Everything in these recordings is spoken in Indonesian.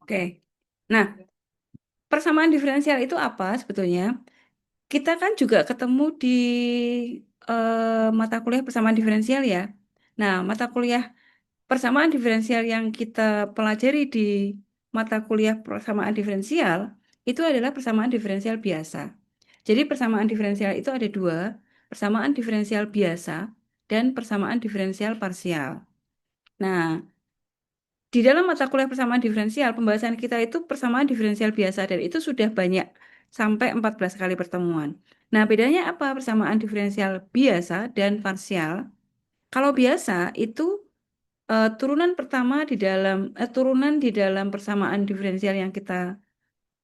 Oke. Nah, persamaan diferensial itu apa sebetulnya? Kita kan juga ketemu di mata kuliah persamaan diferensial ya. Nah, mata kuliah persamaan diferensial yang kita pelajari di mata kuliah persamaan diferensial itu adalah persamaan diferensial biasa. Jadi persamaan diferensial itu ada dua, persamaan diferensial biasa dan persamaan diferensial parsial. Nah, di dalam mata kuliah persamaan diferensial, pembahasan kita itu persamaan diferensial biasa dan itu sudah banyak sampai 14 kali pertemuan. Nah, bedanya apa persamaan diferensial biasa dan parsial? Kalau biasa itu turunan pertama turunan di dalam persamaan diferensial yang kita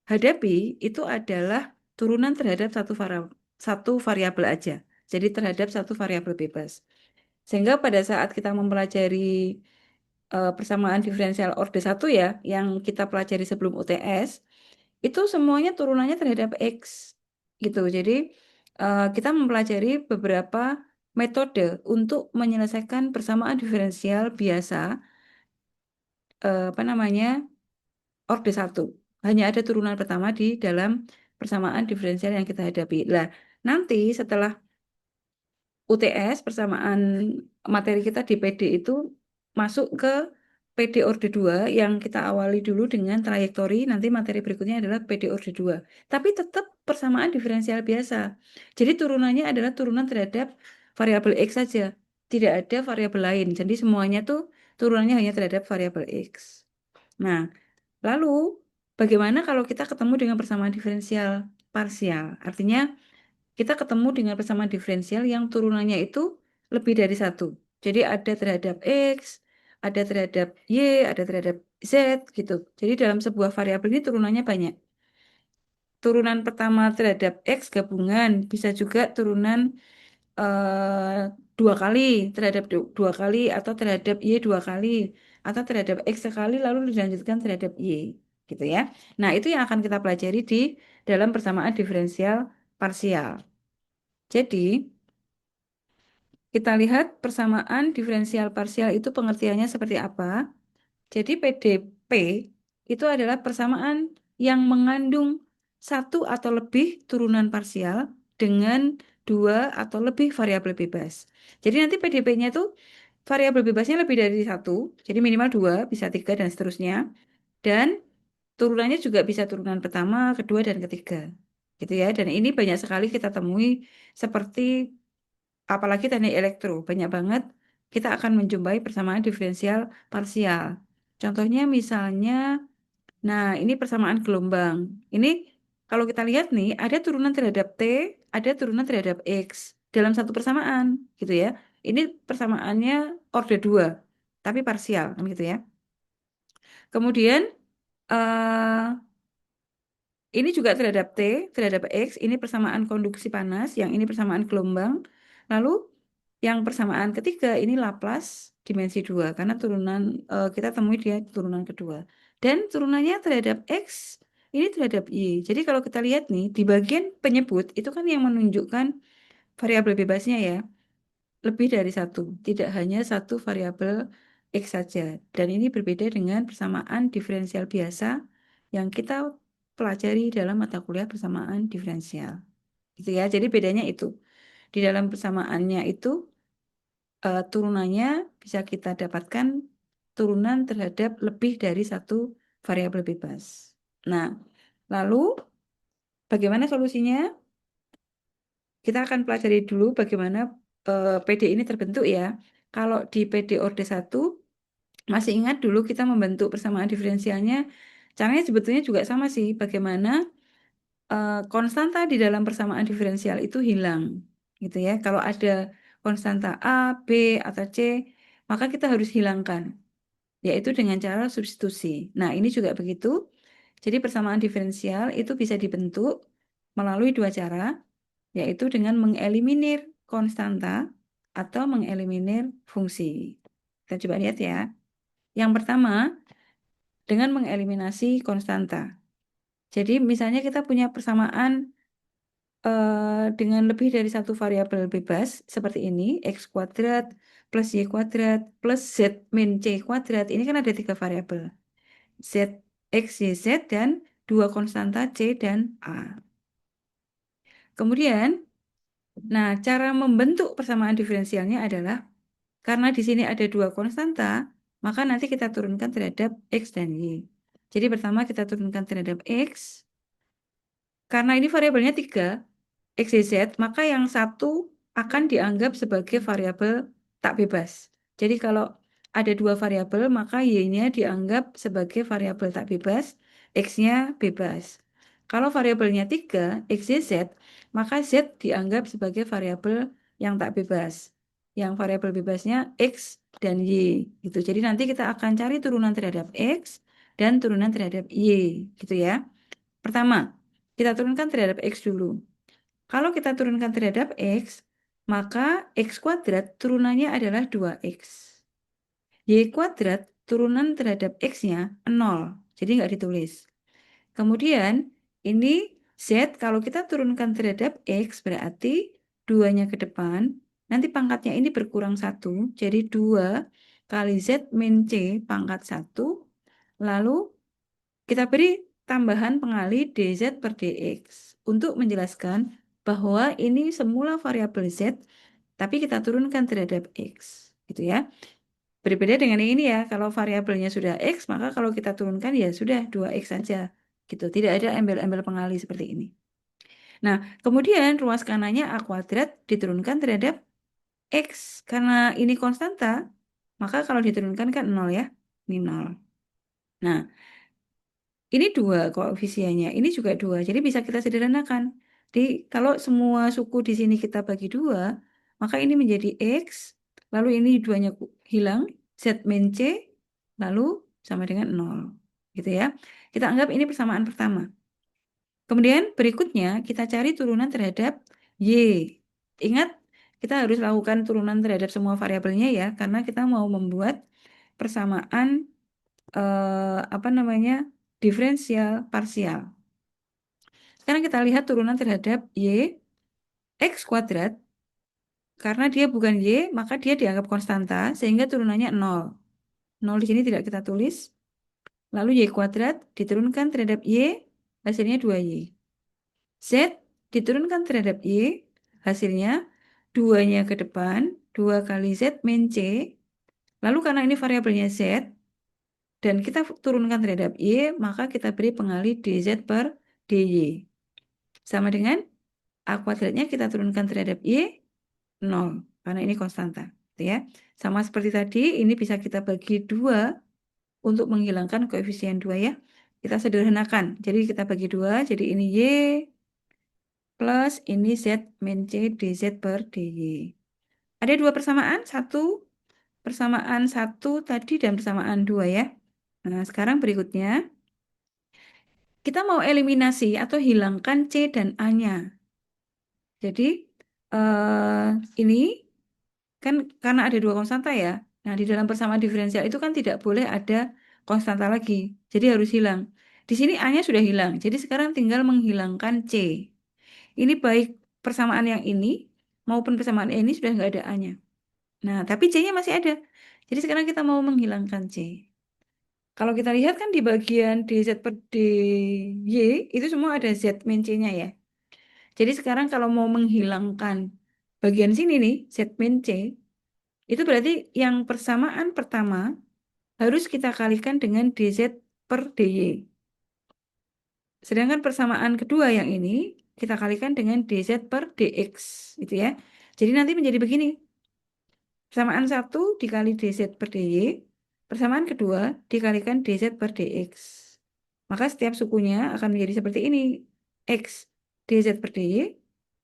hadapi itu adalah turunan terhadap satu variabel aja. Jadi terhadap satu variabel bebas. Sehingga pada saat kita mempelajari persamaan diferensial orde 1 ya, yang kita pelajari sebelum UTS, itu semuanya turunannya terhadap X gitu. Jadi kita mempelajari beberapa metode untuk menyelesaikan persamaan diferensial biasa apa namanya orde 1. Hanya ada turunan pertama di dalam persamaan diferensial yang kita hadapi. Nah, nanti setelah UTS persamaan materi kita di PD itu masuk ke PD orde 2 yang kita awali dulu dengan trayektori, nanti materi berikutnya adalah PD orde 2. Tapi tetap persamaan diferensial biasa. Jadi turunannya adalah turunan terhadap variabel X saja. Tidak ada variabel lain. Jadi semuanya tuh turunannya hanya terhadap variabel X. Nah, lalu bagaimana kalau kita ketemu dengan persamaan diferensial parsial? Artinya kita ketemu dengan persamaan diferensial yang turunannya itu lebih dari satu. Jadi ada terhadap X, ada terhadap Y, ada terhadap Z gitu. Jadi dalam sebuah variabel ini turunannya banyak. Turunan pertama terhadap X gabungan, bisa juga turunan dua kali terhadap dua kali atau terhadap Y dua kali atau terhadap X sekali lalu dilanjutkan terhadap Y gitu ya. Nah, itu yang akan kita pelajari di dalam persamaan diferensial parsial. Jadi, kita lihat persamaan diferensial parsial itu pengertiannya seperti apa. Jadi PDP itu adalah persamaan yang mengandung satu atau lebih turunan parsial dengan dua atau lebih variabel bebas. Jadi nanti PDP-nya itu variabel bebasnya lebih dari satu, jadi minimal dua, bisa tiga dan seterusnya. Dan turunannya juga bisa turunan pertama, kedua, dan ketiga. Gitu ya. Dan ini banyak sekali kita temui seperti apalagi teknik elektro, banyak banget kita akan menjumpai persamaan diferensial parsial. Contohnya misalnya, nah ini persamaan gelombang. Ini kalau kita lihat nih, ada turunan terhadap T, ada turunan terhadap X dalam satu persamaan, gitu ya. Ini persamaannya orde 2, tapi parsial, kan gitu ya. Kemudian, eh, ini juga terhadap T, terhadap X, ini persamaan konduksi panas, yang ini persamaan gelombang. Lalu yang persamaan ketiga ini Laplace dimensi 2 karena turunan kita temui dia turunan kedua. Dan turunannya terhadap X ini terhadap Y. Jadi kalau kita lihat nih di bagian penyebut itu kan yang menunjukkan variabel bebasnya ya. Lebih dari satu, tidak hanya satu variabel X saja. Dan ini berbeda dengan persamaan diferensial biasa yang kita pelajari dalam mata kuliah persamaan diferensial. Gitu ya. Jadi bedanya itu. Di dalam persamaannya itu turunannya bisa kita dapatkan turunan terhadap lebih dari satu variabel bebas. Nah, lalu bagaimana solusinya? Kita akan pelajari dulu bagaimana PD ini terbentuk ya. Kalau di PD orde 1, masih ingat dulu kita membentuk persamaan diferensialnya. Caranya sebetulnya juga sama sih, bagaimana konstanta di dalam persamaan diferensial itu hilang. Gitu ya. Kalau ada konstanta A, B, atau C, maka kita harus hilangkan, yaitu dengan cara substitusi. Nah, ini juga begitu. Jadi persamaan diferensial itu bisa dibentuk melalui dua cara, yaitu dengan mengeliminir konstanta atau mengeliminir fungsi. Kita coba lihat ya. Yang pertama, dengan mengeliminasi konstanta. Jadi misalnya kita punya persamaan dengan lebih dari satu variabel bebas seperti ini, X kuadrat plus Y kuadrat plus Z min C kuadrat. Ini kan ada tiga variabel. Z X, Y, Z, dan dua konstanta C dan A. Kemudian, nah cara membentuk persamaan diferensialnya adalah karena di sini ada dua konstanta, maka nanti kita turunkan terhadap X dan Y. Jadi pertama kita turunkan terhadap X, karena ini variabelnya 3, X, Y, Z, maka yang satu akan dianggap sebagai variabel tak bebas. Jadi kalau ada dua variabel, maka Y-nya dianggap sebagai variabel tak bebas, X-nya bebas. Kalau variabelnya 3, X, Y, Z, maka Z dianggap sebagai variabel yang tak bebas. Yang variabel bebasnya X dan Y. Gitu. Jadi nanti kita akan cari turunan terhadap X dan turunan terhadap Y. Gitu ya. Pertama, kita turunkan terhadap X dulu. Kalau kita turunkan terhadap X, maka X kuadrat turunannya adalah 2X. Y kuadrat turunan terhadap X-nya 0. Jadi nggak ditulis. Kemudian ini Z kalau kita turunkan terhadap X berarti 2-nya ke depan. Nanti pangkatnya ini berkurang 1. Jadi 2 kali Z min C pangkat 1. Lalu kita beri tambahan pengali dz per dx untuk menjelaskan bahwa ini semula variabel z, tapi kita turunkan terhadap x, gitu ya. Berbeda dengan ini ya, kalau variabelnya sudah x, maka kalau kita turunkan ya sudah 2x saja, gitu. Tidak ada embel-embel pengali seperti ini. Nah, kemudian ruas kanannya a kuadrat diturunkan terhadap x, karena ini konstanta, maka kalau diturunkan kan 0 ya, ini 0. Nah, ini 2 koefisiennya, ini juga 2. Jadi bisa kita sederhanakan. Jadi kalau semua suku di sini kita bagi 2, maka ini menjadi X, lalu ini 2-nya hilang, Z min C, lalu sama dengan 0. Gitu ya. Kita anggap ini persamaan pertama. Kemudian berikutnya kita cari turunan terhadap Y. Ingat, kita harus lakukan turunan terhadap semua variabelnya ya, karena kita mau membuat persamaan apa namanya, diferensial parsial. Sekarang kita lihat turunan terhadap Y, X kuadrat, karena dia bukan Y, maka dia dianggap konstanta, sehingga turunannya 0. 0 di sini tidak kita tulis. Lalu Y kuadrat diturunkan terhadap Y, hasilnya 2Y. Z diturunkan terhadap Y, hasilnya 2-nya ke depan, 2 kali Z min C. Lalu karena ini variabelnya Z, dan kita turunkan terhadap Y, maka kita beri pengali dz per dy. Sama dengan A kuadratnya kita turunkan terhadap Y, 0. Karena ini konstanta. Gitu ya. Sama seperti tadi, ini bisa kita bagi 2 untuk menghilangkan koefisien 2 ya. Kita sederhanakan. Jadi kita bagi 2, jadi ini Y plus ini Z min C dz per dy. Ada dua persamaan, persamaan 1 tadi dan persamaan 2 ya. Nah, sekarang berikutnya kita mau eliminasi atau hilangkan C dan A-nya. Jadi ini kan karena ada dua konstanta ya. Nah, di dalam persamaan diferensial itu kan tidak boleh ada konstanta lagi. Jadi harus hilang. Di sini A-nya sudah hilang. Jadi sekarang tinggal menghilangkan C. Ini baik persamaan yang ini maupun persamaan ini sudah nggak ada A-nya. Nah, tapi C-nya masih ada. Jadi sekarang kita mau menghilangkan C. Kalau kita lihat kan di bagian dz per dy itu semua ada z min c-nya ya. Jadi sekarang kalau mau menghilangkan bagian sini nih, z min c, itu berarti yang persamaan pertama harus kita kalikan dengan dz per dy. Sedangkan persamaan kedua yang ini kita kalikan dengan dz per dx, gitu ya. Jadi nanti menjadi begini. Persamaan 1 dikali dz per dy, persamaan kedua dikalikan dz per dx. Maka setiap sukunya akan menjadi seperti ini. X dz per dy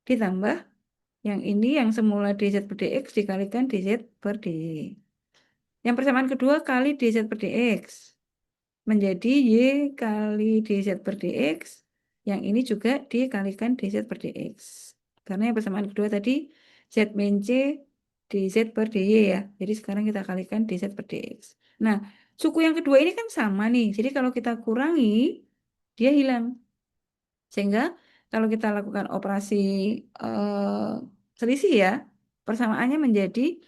ditambah yang ini yang semula dz per dx dikalikan dz per dy. Yang persamaan kedua kali dz per dx menjadi y kali dz per dx. Yang ini juga dikalikan dz per dx. Karena yang persamaan kedua tadi z min c dz per dy ya. Jadi sekarang kita kalikan dz per dx. Nah, suku yang kedua ini kan sama nih. Jadi kalau kita kurangi, dia hilang. Sehingga kalau kita lakukan operasi selisih ya, persamaannya menjadi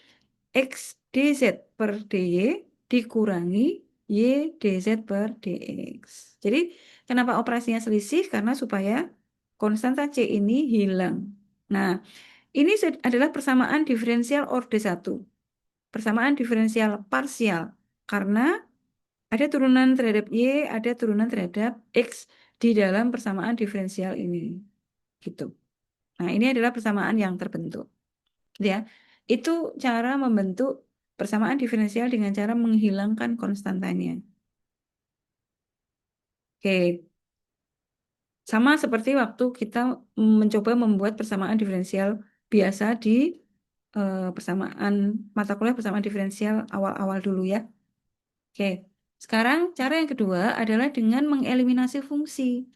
x dz per dy dikurangi Y dz per dx. Jadi kenapa operasinya selisih? Karena supaya konstanta C ini hilang. Nah, ini adalah persamaan diferensial orde 1. Persamaan diferensial parsial. Karena ada turunan terhadap Y, ada turunan terhadap X di dalam persamaan diferensial ini. Gitu. Nah, ini adalah persamaan yang terbentuk. Ya, itu cara membentuk persamaan diferensial dengan cara menghilangkan konstantanya. Oke, sama seperti waktu kita mencoba membuat persamaan diferensial biasa di persamaan mata kuliah persamaan diferensial awal-awal dulu ya. Oke, sekarang cara yang kedua adalah dengan mengeliminasi fungsi.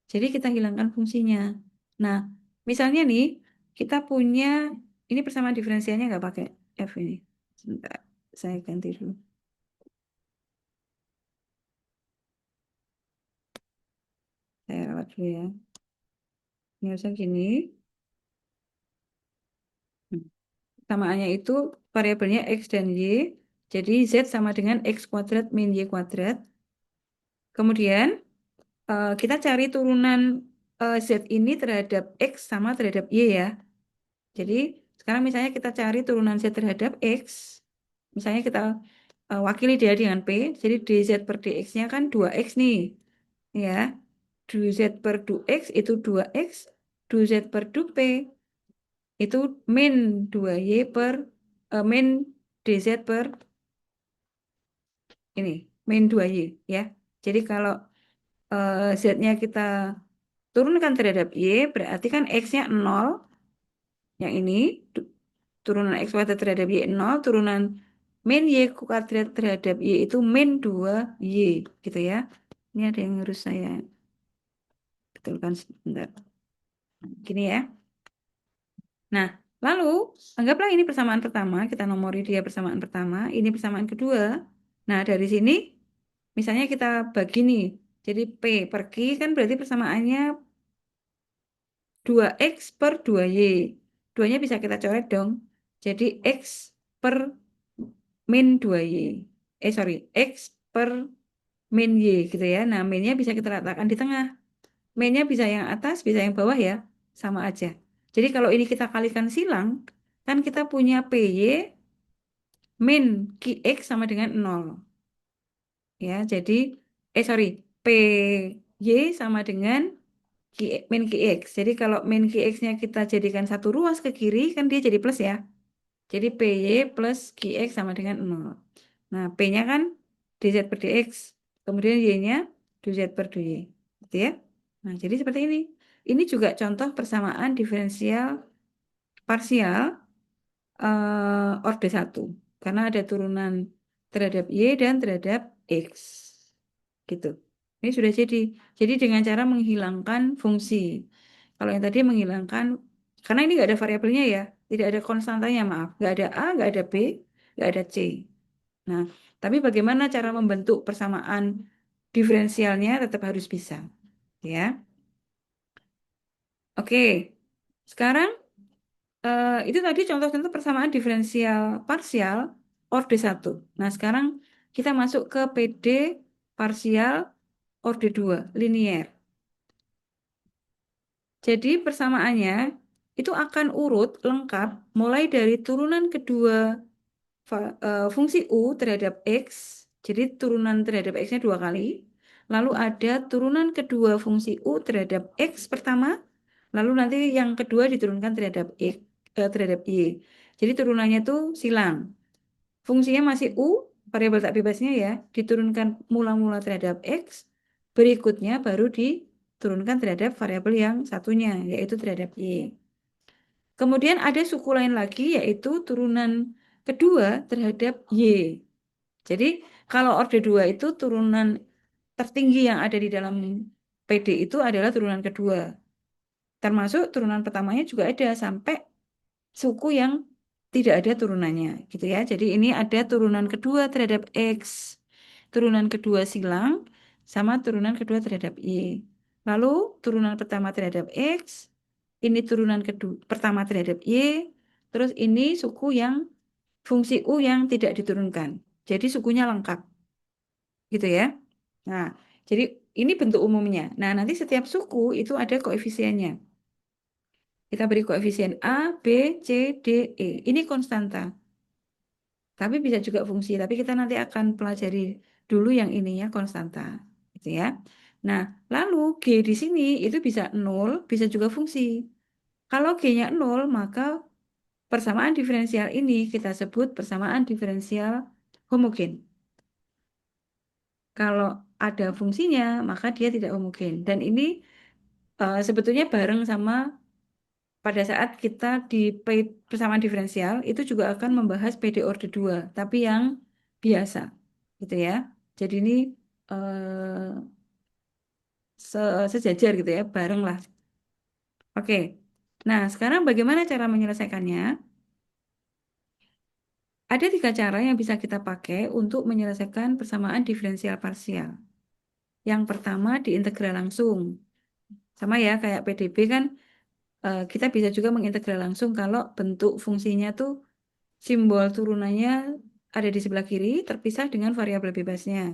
Jadi kita hilangkan fungsinya. Nah, misalnya nih, kita punya, ini persamaan diferensialnya nggak pakai F ini. Sebentar, saya ganti dulu. Saya rawat dulu ya. Ini harusnya gini. Samaannya itu variabelnya X dan Y. Jadi Z sama dengan X kuadrat min Y kuadrat. Kemudian kita cari turunan Z ini terhadap X sama terhadap Y ya. Jadi sekarang misalnya kita cari turunan Z terhadap X. Misalnya kita wakili dia dengan P. Jadi dz per dx-nya kan 2x nih. Ya. dz per 2x itu 2x. dz per 2p itu min 2y per min dz per ini min 2y ya. Jadi kalau z-nya kita turunkan terhadap y berarti kan x-nya 0 yang ini turunan x kuadrat terhadap y 0 turunan min y kuadrat terhadap y itu min 2y gitu ya. Ini ada yang harus saya betulkan sebentar. Gini ya. Nah, lalu anggaplah ini persamaan pertama, kita nomori dia persamaan pertama, ini persamaan kedua. Nah, dari sini misalnya kita bagi nih. Jadi P per Q kan berarti persamaannya 2x per 2y. 2-nya bisa kita coret dong. Jadi x per min 2y. Sorry, x per min y gitu ya. Nah, minnya bisa kita letakkan di tengah. Minnya bisa yang atas, bisa yang bawah ya. Sama aja. Jadi kalau ini kita kalikan silang, kan kita punya PY min QX sama dengan 0. Ya, jadi, sorry, PY sama dengan min QX. Jadi kalau min QX-nya kita jadikan satu ruas ke kiri, kan dia jadi plus ya. Jadi PY plus QX sama dengan 0. Nah, P-nya kan dz per dx. Kemudian Y-nya dz per dy. Gitu ya. Nah, jadi seperti ini. Ini juga contoh persamaan diferensial parsial orde 1. Karena ada turunan terhadap Y dan terhadap X. Gitu. Ini sudah jadi. Jadi dengan cara menghilangkan fungsi. Kalau yang tadi menghilangkan, karena ini nggak ada variabelnya ya. Tidak ada konstantanya, maaf. Nggak ada A, nggak ada B, nggak ada C. Nah, tapi bagaimana cara membentuk persamaan diferensialnya tetap harus bisa. Ya. Oke. Sekarang itu tadi contoh-contoh persamaan diferensial parsial orde 1. Nah, sekarang kita masuk ke PD parsial orde 2, linier. Jadi persamaannya itu akan urut lengkap mulai dari turunan kedua fungsi U terhadap X. Jadi turunan terhadap X-nya 2 kali. Lalu ada turunan kedua fungsi U terhadap X pertama. Lalu nanti yang kedua diturunkan terhadap X, terhadap Y. Jadi turunannya itu silang. Fungsinya masih U, variabel tak bebasnya ya, diturunkan mula-mula terhadap X, berikutnya baru diturunkan terhadap variabel yang satunya, yaitu terhadap Y. Kemudian ada suku lain lagi, yaitu turunan kedua terhadap Y. Jadi kalau orde 2 itu turunan tertinggi yang ada di dalam PD itu adalah turunan kedua. Termasuk turunan pertamanya juga ada sampai suku yang tidak ada turunannya gitu ya. Jadi ini ada turunan kedua terhadap X, turunan kedua silang, sama turunan kedua terhadap Y. Lalu turunan pertama terhadap X, ini turunan kedua pertama terhadap Y, terus ini suku yang fungsi U yang tidak diturunkan. Jadi sukunya lengkap. gitu ya. Nah, jadi ini bentuk umumnya. Nah, nanti setiap suku itu ada koefisiennya. Kita beri koefisien A, B, C, D, E. Ini konstanta. Tapi bisa juga fungsi. Tapi kita nanti akan pelajari dulu yang ininya konstanta. Gitu ya. Nah, lalu G di sini itu bisa nol, bisa juga fungsi. Kalau G-nya nol, maka persamaan diferensial ini kita sebut persamaan diferensial homogen. Kalau ada fungsinya, maka dia tidak homogen. Dan ini sebetulnya bareng sama pada saat kita di persamaan diferensial itu juga akan membahas PD orde 2, tapi yang biasa, gitu ya. Jadi ini eh, sejajar gitu ya, bareng lah. Oke. Nah, sekarang bagaimana cara menyelesaikannya? Ada tiga cara yang bisa kita pakai untuk menyelesaikan persamaan diferensial parsial. Yang pertama diintegral langsung. Sama ya, kayak PDB kan kita bisa juga mengintegral langsung kalau bentuk fungsinya tuh simbol turunannya ada di sebelah kiri, terpisah dengan variabel bebasnya.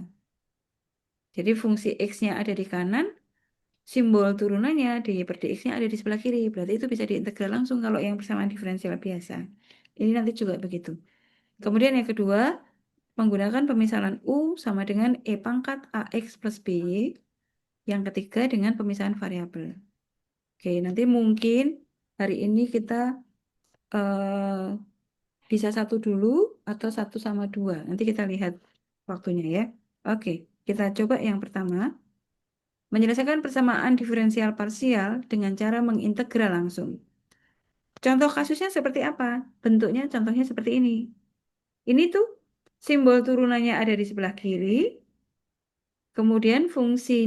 Jadi fungsi X-nya ada di kanan, simbol turunannya di per dx-nya ada di sebelah kiri. Berarti itu bisa diintegral langsung kalau yang persamaan diferensial biasa. Ini nanti juga begitu. Kemudian yang kedua, menggunakan pemisahan U sama dengan E pangkat AX plus BY. Yang ketiga dengan pemisahan variabel. Oke, nanti mungkin hari ini kita eh, bisa satu dulu atau satu sama dua. Nanti kita lihat waktunya ya. Oke, kita coba yang pertama. Menyelesaikan persamaan diferensial parsial dengan cara mengintegral langsung. Contoh kasusnya seperti apa? Bentuknya contohnya seperti ini. Ini tuh simbol turunannya ada di sebelah kiri, kemudian fungsi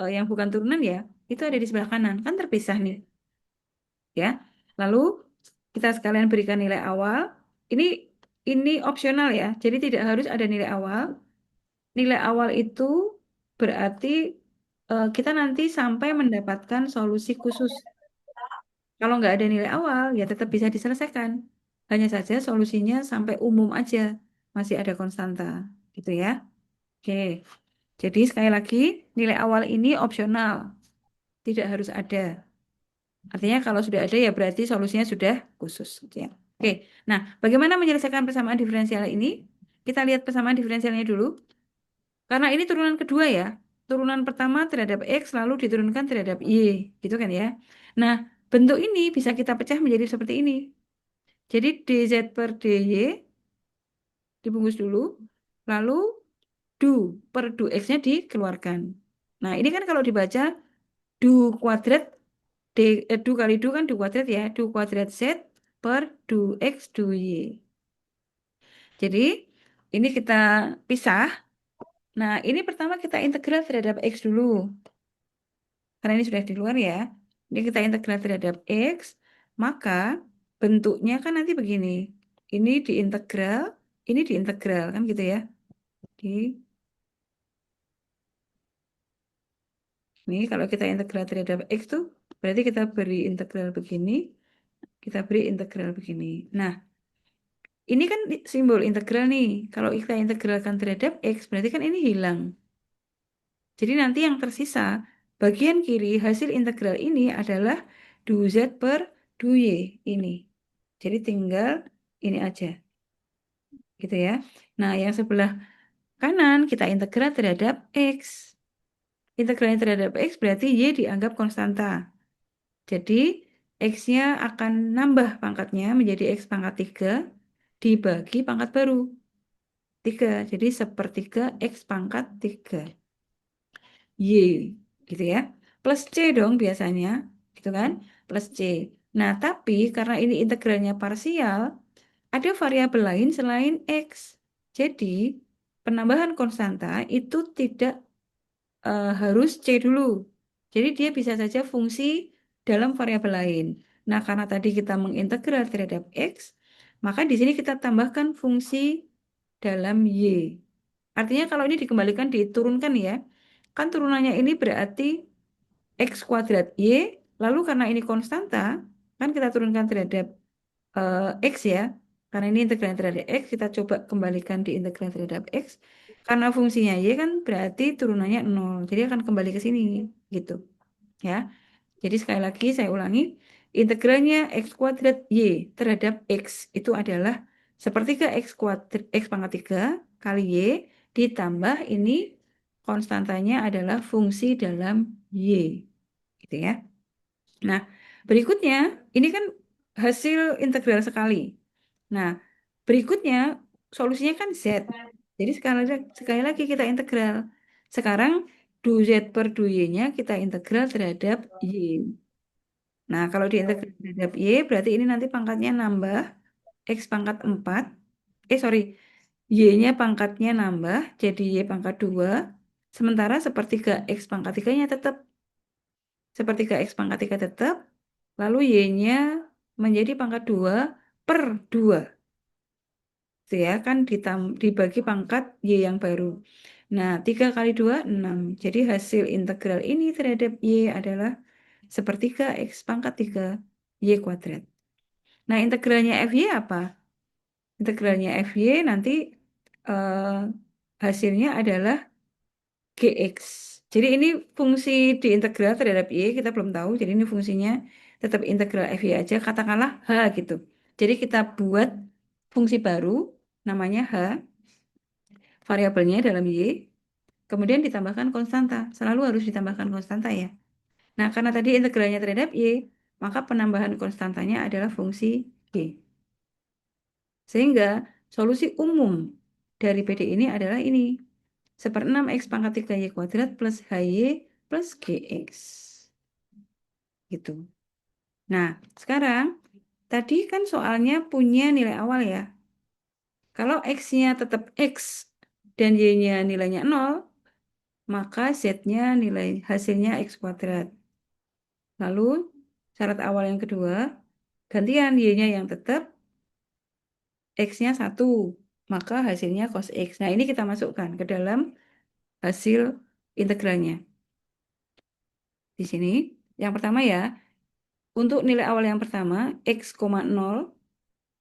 yang bukan turunan ya, itu ada di sebelah kanan. Kan terpisah nih, ya. Lalu kita sekalian berikan nilai awal. Ini ini opsional ya. Jadi tidak harus ada nilai awal. Nilai awal itu berarti kita nanti sampai mendapatkan solusi khusus. Kalau nggak ada nilai awal, ya tetap bisa diselesaikan. Hanya saja solusinya sampai umum aja, masih ada konstanta, gitu ya. Oke, jadi sekali lagi nilai awal ini opsional, tidak harus ada. Artinya kalau sudah ada ya berarti solusinya sudah khusus, gitu ya. Oke, nah bagaimana menyelesaikan persamaan diferensial ini? Kita lihat persamaan diferensialnya dulu. Karena ini turunan kedua ya. Turunan pertama terhadap X lalu diturunkan terhadap Y. Gitu kan ya. Nah, bentuk ini bisa kita pecah menjadi seperti ini. Jadi DZ per DY dibungkus dulu. Lalu du per du X-nya dikeluarkan. Nah, ini kan kalau dibaca du kuadrat du kali du kan du kuadrat ya. Du kuadrat Z per du X du Y. Jadi ini kita pisah. Nah, ini pertama kita integral terhadap X dulu. Karena ini sudah di luar ya. Ini kita integral terhadap X, maka bentuknya kan nanti begini. Ini diintegral kan gitu ya. Di ini kalau kita integral terhadap X tuh berarti kita beri integral begini, kita beri integral begini. Nah, ini kan simbol integral nih. Kalau kita integralkan terhadap X berarti kan ini hilang. Jadi nanti yang tersisa bagian kiri hasil integral ini adalah du Z per du Y ini. Jadi tinggal ini aja, gitu ya. Nah, yang sebelah kanan kita integral terhadap X. Integralnya terhadap X berarti Y dianggap konstanta. Jadi, X-nya akan nambah pangkatnya menjadi X pangkat 3 dibagi pangkat baru, 3. Jadi, sepertiga X pangkat 3. Y, gitu ya. Plus C dong biasanya, gitu kan? Plus C. Nah, tapi karena ini integralnya parsial, ada variabel lain selain X. Jadi, penambahan konstanta itu tidak harus C dulu. Jadi, dia bisa saja fungsi dalam variabel lain. Nah, karena tadi kita mengintegral terhadap X, maka di sini kita tambahkan fungsi dalam Y. Artinya kalau ini dikembalikan, diturunkan ya, kan turunannya ini berarti X kuadrat Y, lalu karena ini konstanta, kan kita turunkan terhadap X ya, Karena ini integralnya terhadap X, kita coba kembalikan di integral terhadap X. Karena fungsinya Y kan berarti turunannya 0. Jadi akan kembali ke sini. Gitu. Ya. Jadi sekali lagi saya ulangi. Integralnya X kuadrat Y terhadap X itu adalah sepertiga X kuadrat X pangkat 3 kali Y ditambah ini konstantanya adalah fungsi dalam Y. Gitu ya. Nah, berikutnya ini kan hasil integral sekali. Nah, berikutnya solusinya kan Z. Jadi sekali lagi kita integral. Sekarang du Z per du Y-nya kita integral terhadap Y. Nah, kalau diintegral terhadap Y berarti ini nanti pangkatnya nambah X pangkat 4. Sorry, Y-nya pangkatnya nambah jadi Y pangkat 2. Sementara sepertiga X pangkat 3-nya tetap. Sepertiga X pangkat 3 tetap. Lalu Y-nya menjadi pangkat 2 per 2. Itu ya kan dibagi pangkat Y yang baru. Nah, 3 kali 2, 6. Jadi hasil integral ini terhadap Y adalah sepertiga X pangkat 3 Y kuadrat. Nah, integralnya FY apa? Integralnya FY nanti eh, hasilnya adalah GX. Jadi ini fungsi diintegral terhadap Y, kita belum tahu. Jadi ini fungsinya tetap integral FY aja, katakanlah H gitu. Jadi kita buat fungsi baru, namanya H, variabelnya dalam Y, kemudian ditambahkan konstanta. Selalu harus ditambahkan konstanta ya. Nah, karena tadi integralnya terhadap Y, maka penambahan konstantanya adalah fungsi Y. Sehingga solusi umum dari PD ini adalah ini. 1/6 X pangkat 3 Y kuadrat plus HY plus GX. Gitu. Nah, sekarang tadi kan soalnya punya nilai awal ya. Kalau X-nya tetap X dan Y-nya nilainya 0, maka Z-nya nilai hasilnya X kuadrat. Lalu syarat awal yang kedua, gantian Y-nya yang tetap, X-nya 1, maka hasilnya cos X. Nah, ini kita masukkan ke dalam hasil integralnya. Di sini, yang pertama ya, untuk nilai awal yang pertama, X, 0,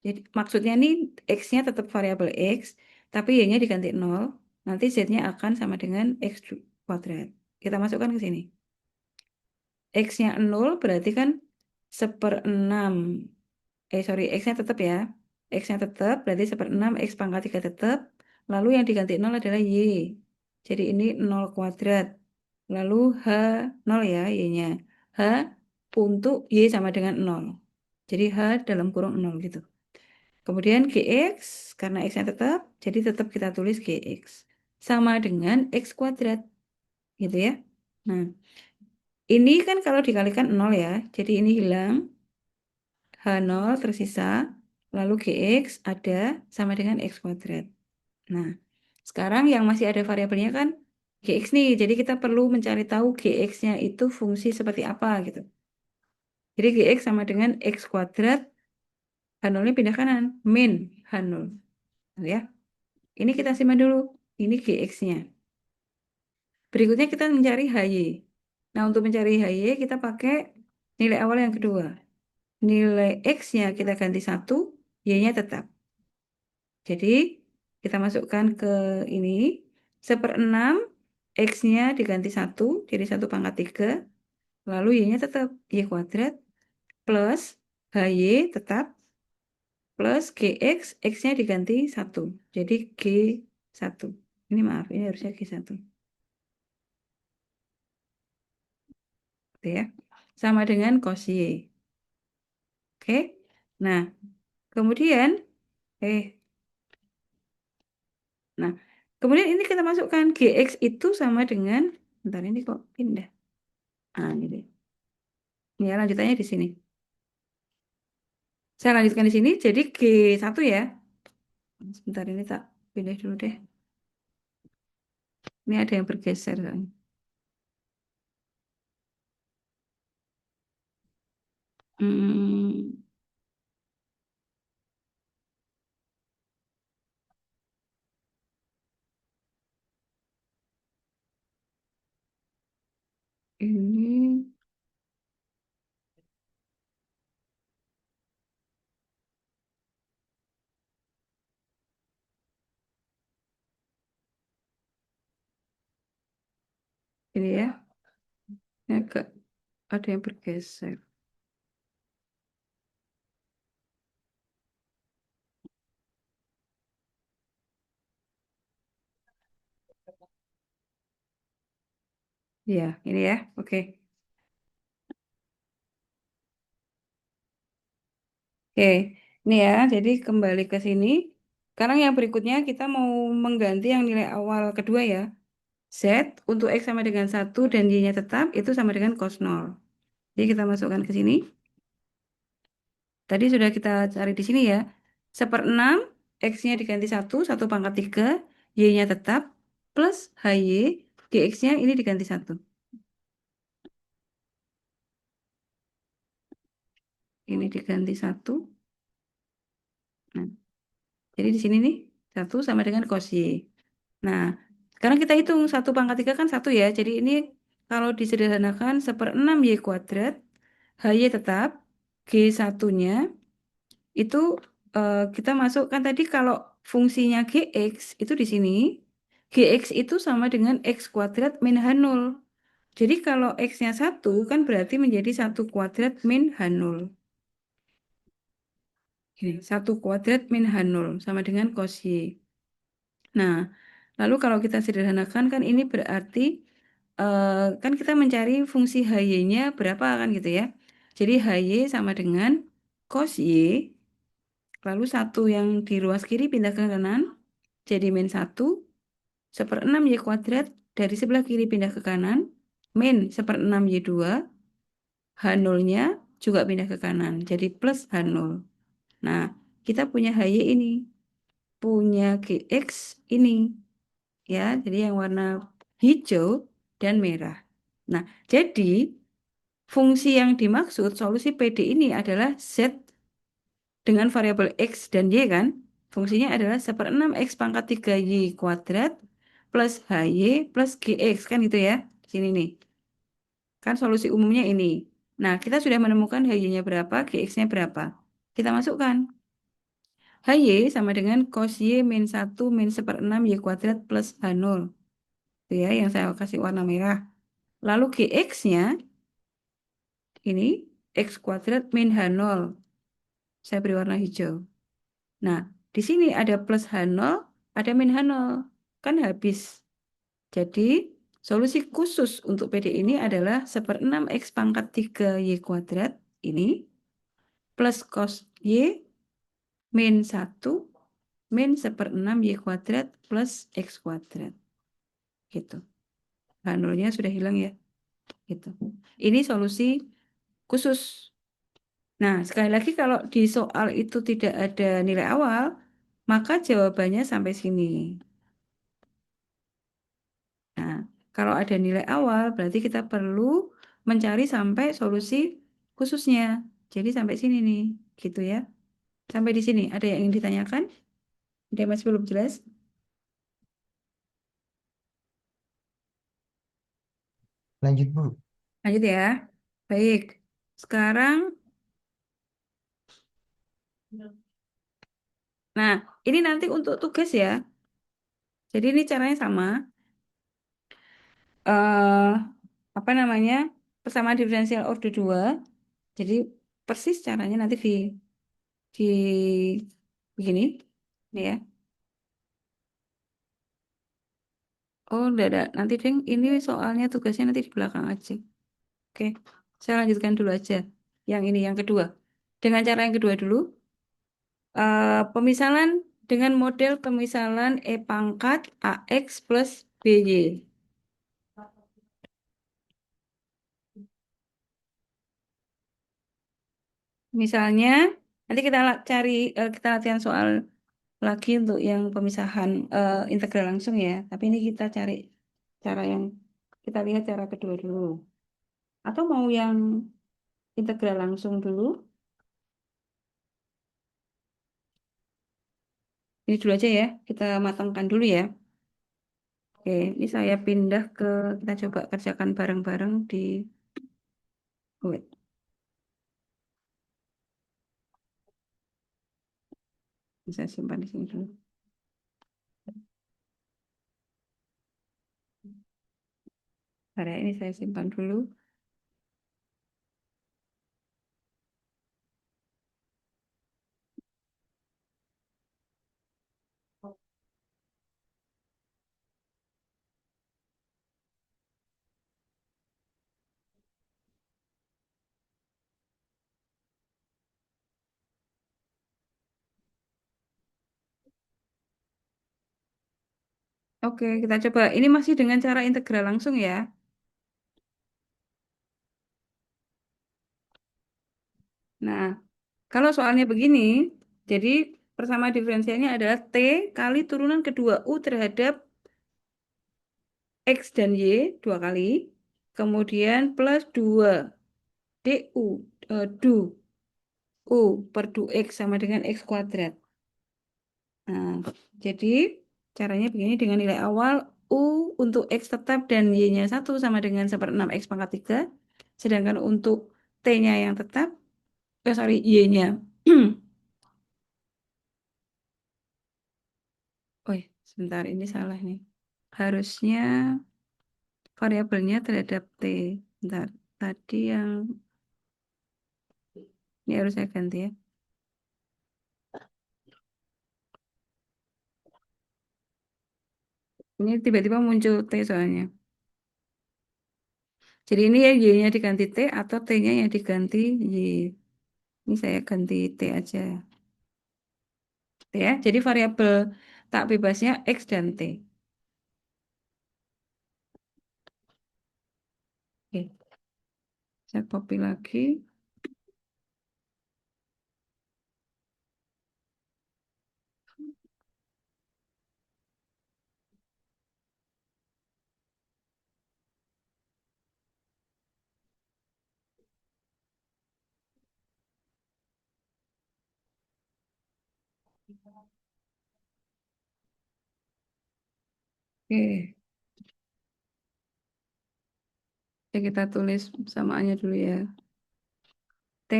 jadi maksudnya nih X-nya tetap variabel X, tapi Y-nya diganti 0, nanti Z-nya akan sama dengan X kuadrat. Kita masukkan ke sini. X-nya 0 berarti kan 1/6. Sorry, X-nya tetap ya. X-nya tetap, berarti 1/6, X pangkat 3 tetap. Lalu yang diganti 0 adalah Y. Jadi ini 0 kuadrat. Lalu H 0 ya, Y-nya. H untuk Y sama dengan 0. Jadi H dalam kurung 0 gitu. Kemudian GX, karena X-nya tetap, jadi tetap kita tulis GX. Sama dengan X kuadrat. Gitu ya. Nah, ini kan kalau dikalikan 0 ya. Jadi ini hilang. H0 tersisa, lalu GX ada sama dengan X kuadrat. Nah, sekarang yang masih ada variabelnya kan GX nih, jadi kita perlu mencari tahu GX-nya itu fungsi seperti apa gitu. Jadi GX sama dengan X kuadrat, H0-nya pindah kanan, min H0. Ya, ini kita simpan dulu, ini GX-nya. Berikutnya kita mencari HY. Nah, untuk mencari HY kita pakai nilai awal yang kedua. Nilai X-nya kita ganti 1, Y-nya tetap. Jadi kita masukkan ke ini 1/6 X-nya diganti 1 jadi 1 pangkat 3. Lalu Y-nya tetap Y kuadrat plus HY tetap plus GX X-nya diganti 1. Jadi G1. Ini maaf, ini harusnya G1. Gitu ya. Sama dengan cos Y. Oke. Nah, kemudian eh nah, kemudian ini kita masukkan GX itu sama dengan bentar ini kok pindah. Ah, ini deh. Ya, lanjutannya di sini. Saya lanjutkan di sini. Jadi G1 ya. Sebentar ini tak pilih dulu deh. Ini ada yang bergeser soalnya. Hmm, ini Ini ya, ini agak ada yang bergeser. Ya, ini ya. Oke. Oke. Ini ya, jadi kembali ke sini. Sekarang yang berikutnya kita mau mengganti yang nilai awal kedua ya. Z untuk X sama dengan 1 dan Y-nya tetap itu sama dengan cos 0. Jadi kita masukkan ke sini. Tadi sudah kita cari di sini ya. 1/6, X-nya diganti 1 pangkat 3, Y-nya tetap, plus HY, GX-nya ini diganti 1. Ini diganti 1. Nah, jadi di sini nih, 1 sama dengan cos Y. Nah, sekarang kita hitung 1 pangkat 3 kan 1 ya. Jadi ini kalau disederhanakan 1/6 Y kuadrat, HY tetap, G1-nya itu kita masukkan tadi kalau fungsinya Gx itu di sini. Gx itu sama dengan X kuadrat min H0. Jadi kalau X-nya 1 kan berarti menjadi 1 kuadrat min H0. Ini 1 kuadrat min H0 sama dengan cos Y. Nah, lalu kalau kita sederhanakan kan ini berarti kan kita mencari fungsi HY-nya berapa kan gitu ya. Jadi HY sama dengan cos Y, lalu 1 yang di ruas kiri pindah ke kanan, jadi min 1, 1/6 Y kuadrat, dari sebelah kiri pindah ke kanan, min 1/6 Y2, H0-nya juga pindah ke kanan, jadi plus H0. Nah, kita punya HY ini, punya GX ini, ya, jadi yang warna hijau dan merah. Nah, jadi fungsi yang dimaksud solusi PD ini adalah Z dengan variabel X dan Y kan. Fungsinya adalah 1/6 X pangkat 3 Y kuadrat plus HY plus GX kan gitu ya. Di sini nih. Kan solusi umumnya ini. Nah, kita sudah menemukan HY-nya berapa, GX-nya berapa. Kita masukkan. HY sama dengan cos Y min 1 min 1/6 Y kuadrat plus H0. Itu ya yang saya kasih warna merah. Lalu GX-nya ini X kuadrat min H0. Saya beri warna hijau. Nah, di sini ada plus H0, ada min H0. Kan habis. Jadi, solusi khusus untuk PD ini adalah 1/6 X pangkat 3 Y kuadrat ini plus cos Y min 1 min 1/6 Y kuadrat plus X kuadrat. Gitu. H0-nya sudah hilang ya. Gitu. Ini solusi khusus. Nah, sekali lagi kalau di soal itu tidak ada nilai awal, maka jawabannya sampai sini. Nah, kalau ada nilai awal, berarti kita perlu mencari sampai solusi khususnya. Jadi sampai sini nih, gitu ya. Sampai di sini, ada yang ingin ditanyakan? Ada yang masih belum jelas? Lanjut, Bu. Lanjut ya. Baik, sekarang, nah ini nanti untuk tugas ya. Jadi ini caranya sama. eh Apa namanya? Persamaan diferensial order 2. Jadi persis caranya nanti di begini. Ini ya. Oh, enggak ada. Nanti, Deng, ini soalnya tugasnya nanti di belakang aja. Oke, saya lanjutkan dulu aja. Yang ini, yang kedua. Dengan cara yang kedua dulu, pemisalan dengan model pemisalan E pangkat AX plus BY. Misalnya, nanti kita cari, kita latihan soal lagi untuk yang pemisahan integral langsung ya. Tapi ini kita cari cara yang, kita lihat cara kedua dulu. Atau mau yang integral langsung dulu? Ini dulu aja ya, kita matangkan dulu ya. Oke, ini saya pindah ke, kita coba kerjakan bareng-bareng di, wait, saya simpan di sini dulu. Bentar ya, ini saya simpan dulu. Oke, kita coba. Ini masih dengan cara integral langsung ya. Nah, kalau soalnya begini, jadi persamaan diferensialnya adalah T kali turunan kedua U terhadap X dan Y dua kali, kemudian plus 2 DU, du U per du X sama dengan X kuadrat. Nah, jadi caranya begini dengan nilai awal U untuk X tetap dan Y-nya 1 sama dengan 1/6 X pangkat 3. Sedangkan untuk T-nya yang tetap, sorry, Y-nya. Oh, sebentar, ini salah nih. Harusnya variabelnya terhadap T. Bentar, tadi yang ini harus saya ganti ya. Ini tiba-tiba muncul T soalnya. Jadi ini ya Y-nya diganti T atau T-nya yang diganti Y. Ini saya ganti T aja. T ya. Jadi variabel tak bebasnya X dan T. Oke, saya copy lagi. Oke, ya kita tulis samaannya dulu ya. T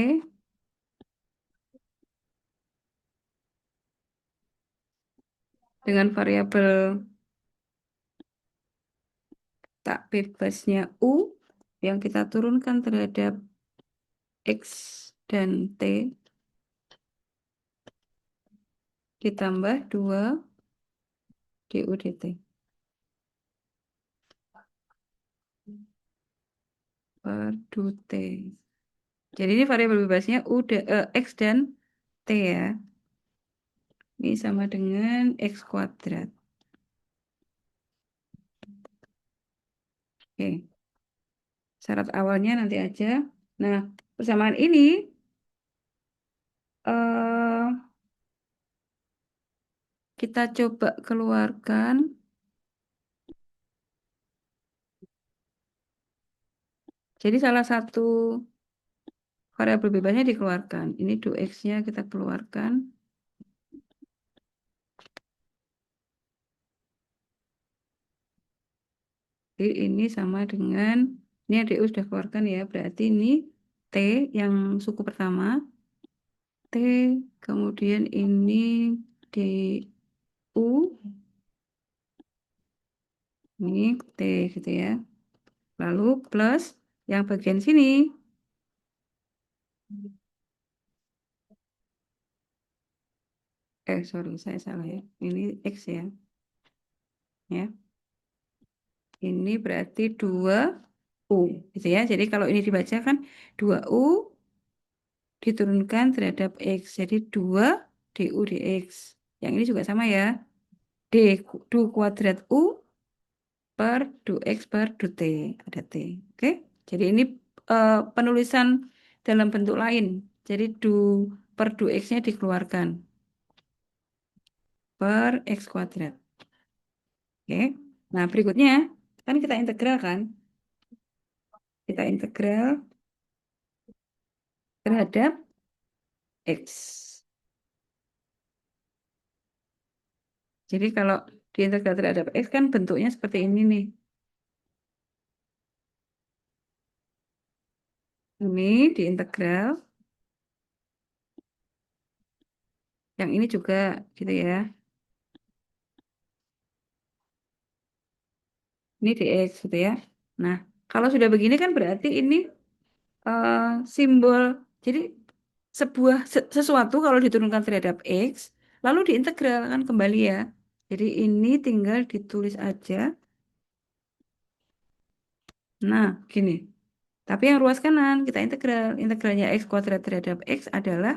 dengan variabel tak bebasnya U yang kita turunkan terhadap X dan T ditambah 2 DU dt per du T. Jadi ini variabel bebasnya X dan T ya. Ini sama dengan X kuadrat. Oke, syarat awalnya nanti aja. Nah, persamaan ini eh, kita coba keluarkan. Jadi salah satu variabel bebasnya dikeluarkan. Ini du X-nya kita keluarkan. Jadi ini sama dengan, ini yang DU sudah keluarkan ya, berarti ini T yang suku pertama, T, kemudian ini DU, ini T gitu ya. Lalu plus yang bagian sini, sorry saya salah ya, ini X ya. Ya, ini berarti 2U gitu ya. Jadi kalau ini dibaca kan 2U diturunkan terhadap X. Jadi 2 DU dx. Yang ini juga sama ya. D du kuadrat U per du X per du T. Ada T. Oke. Jadi ini penulisan dalam bentuk lain. Jadi du per du X-nya dikeluarkan per X kuadrat. Oke. Nah, berikutnya kan kita integral kan? Kita integral terhadap X. Jadi kalau diintegral terhadap X kan bentuknya seperti ini nih. Ini diintegral. Yang ini juga gitu ya. Ini dx gitu ya. Nah, kalau sudah begini kan berarti ini eh, simbol. Jadi sesuatu kalau diturunkan terhadap X, lalu diintegralkan kembali ya. Jadi ini tinggal ditulis aja. Nah, gini. Tapi yang ruas kanan kita integral. Integralnya X kuadrat terhadap X adalah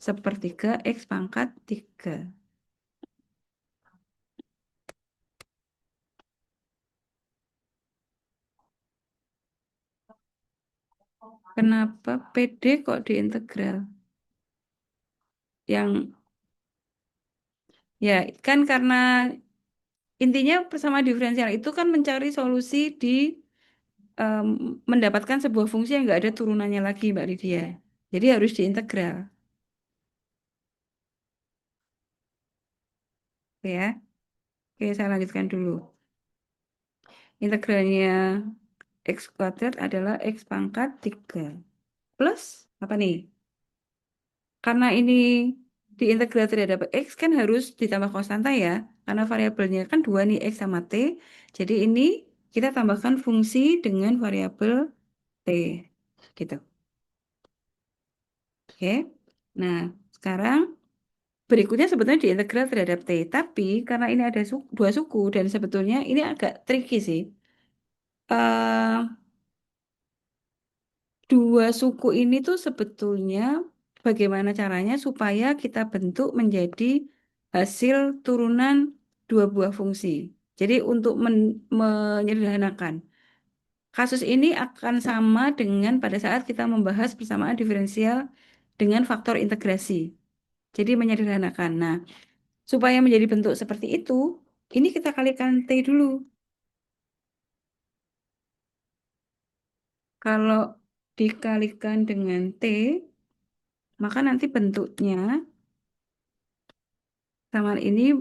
sepertiga X pangkat 3. Kenapa PD kok diintegral? Yang ya kan karena intinya persamaan diferensial itu kan mencari solusi di em, mendapatkan sebuah fungsi yang nggak ada turunannya lagi, Mbak Lydia. Jadi harus diintegral, ya. Oke, saya lanjutkan dulu. Integralnya X kuadrat adalah X pangkat 3 plus apa nih? Karena ini diintegral terhadap X kan harus ditambah konstanta ya. Karena variabelnya kan dua nih X sama T. Jadi ini kita tambahkan fungsi dengan variabel T. Gitu. Oke. Nah, sekarang berikutnya sebetulnya diintegral terhadap T. Tapi karena ini ada dua suku dan sebetulnya ini agak tricky sih. eh Dua suku ini tuh sebetulnya bagaimana caranya supaya kita bentuk menjadi hasil turunan dua buah fungsi. Jadi untuk menyederhanakan, kasus ini akan sama dengan pada saat kita membahas persamaan diferensial dengan faktor integrasi. Jadi menyederhanakan. Nah, supaya menjadi bentuk seperti itu, ini kita kalikan T dulu. Kalau dikalikan dengan T, maka nanti bentuknya sama ini